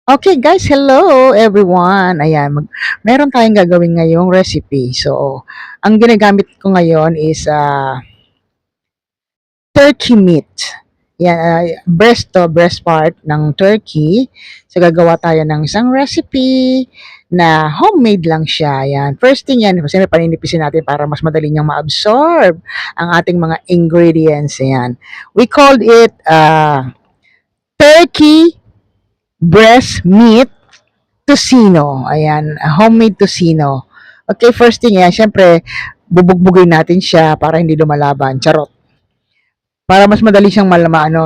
Okay guys, hello everyone. Ayan, meron tayong gagawin ngayong recipe. So, ang ginagamit ko ngayon is turkey meat. Yan, breast part ng turkey. So, gagawa tayo ng isang recipe na homemade lang siya. Yan. First thing yan, kasi paninipisin natin para mas madali niyang ma-absorb ang ating mga ingredients. Yan. We called it turkey breast meat tocino. Ayan, homemade tocino. Okay, first thing yan, syempre, bubugbugin natin siya para hindi lumalaban. Charot. Para mas madali siyang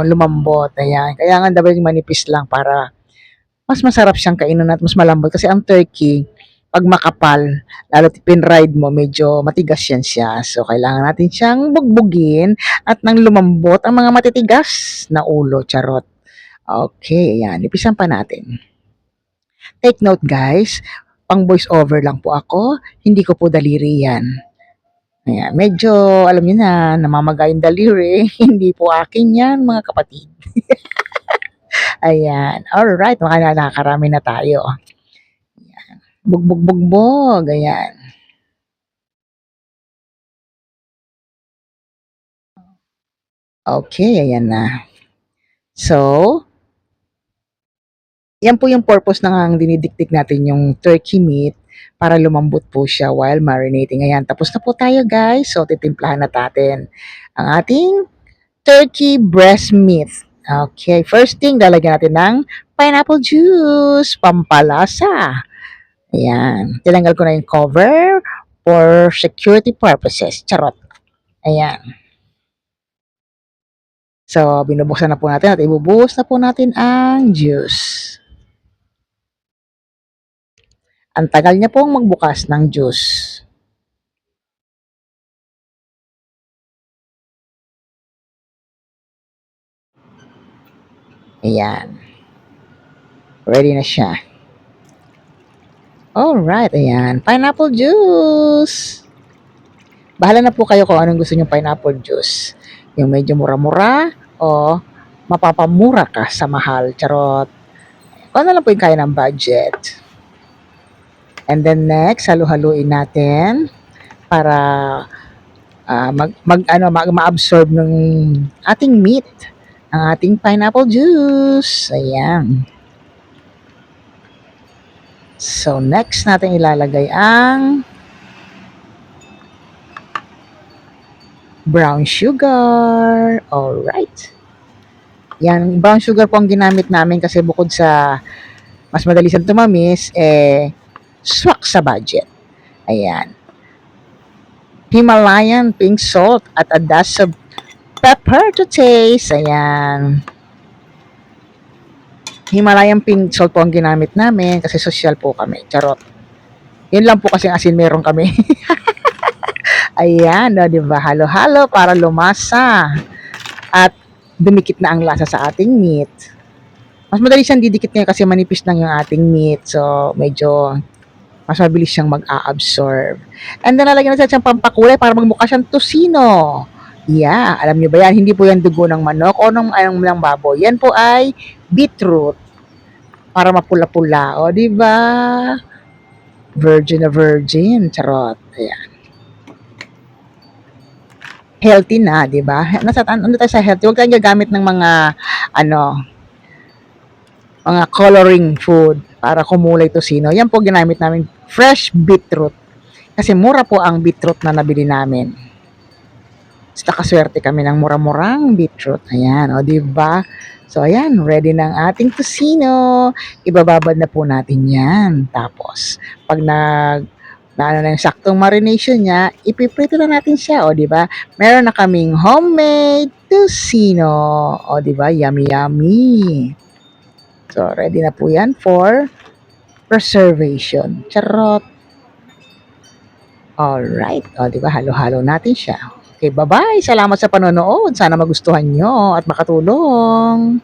lumambot. Ayan. Kaya nga dapat manipis lang para mas masarap siyang kainin at mas malambot. Kasi ang turkey, pag makapal, lalo pinride mo, medyo matigas yan siya. So, kailangan natin siyang bugbugin at nang lumambot ang mga matitigas na ulo. Charot. Okay, ayan. Ipisan pa natin. Take note guys, pang voice over lang po ako, hindi ko po daliri yan. Ayan, medyo alam niyo na, namamaga yung daliri, hindi po akin yan mga kapatid. Ayan, alright, nakakarami na tayo. Ayan. Bugbog, bugbog, ayan. Okay, ayan na. So, yan po yung purpose ng dinidikdik natin yung turkey meat para lumambot po siya while marinating. Ayan, tapos na po tayo guys. So, titimplahan na natin ang ating turkey breast meat. Okay, first thing, lalagyan natin ng pineapple juice, pampalasa. Ayan, tinanggal ko na yung cover for security purposes. Charot. Ayan. So, binubuksan na po natin at ibubuhos na po natin ang juice. Ang tagal niya pong magbukas ng juice. Ayan. Ready na siya. Alright, ayan. Pineapple juice. Bahala na po kayo kung anong gusto nyo pineapple juice. Yung medyo mura-mura o mapapamura ka sa mahal. Charot. Kung ano lang po yung kaya ng budget. And then next, halu-haluin natin para ma-absorb ng ating meat ang ating pineapple juice. Ayan. So, next natin ilalagay ang brown sugar. Alright. Yan, brown sugar po ang ginamit namin kasi bukod sa mas madali siyang tumamis, swak sa budget. Ayan. Himalayan pink salt at a dash of pepper to taste. Ayan. Himalayan pink salt po ang ginamit namin kasi social po kami. Charot. Yun lang po kasi asin meron kami. Ayan, no, di ba? Halo-halo para lumasa at dumikit na ang lasa sa ating meat. Mas madali siyang didikit ngayon kasi manipis lang yung ating meat. So, medyo mas mabilis siyang mag-a-absorb. And then, nalagyan na siyang pampakulay para magmukha siyang tosino. Yeah, alam niyo ba yan? Hindi po yan dugo ng manok o ng baboy. Yan po ay beetroot para mapula-pula. O, di ba? Virgin na virgin. Charot. Ayan. Healthy na, di ba? Ano tayo sa healthy? Huwag tayong gagamit ng mga coloring food para kumulay tosino. Yan po ginamit namin fresh beetroot. Kasi mura po ang beetroot na nabili namin. Basta kaswerte kami ng mura-murang beetroot. Ayan, o diba? So, ayan, ready na ang ating tosino. Ibababad na po natin yan. Tapos, pag na yung saktong marination niya, ipiprito na natin siya, o di ba? Meron na kaming homemade tocino. O di ba? Yummy yummy. So, ready na po yan for preservation. Charot. Alright. O, di ba? Halo-halo natin siya. Okay, bye-bye. Salamat sa panonood. Sana magustuhan nyo at makatulong.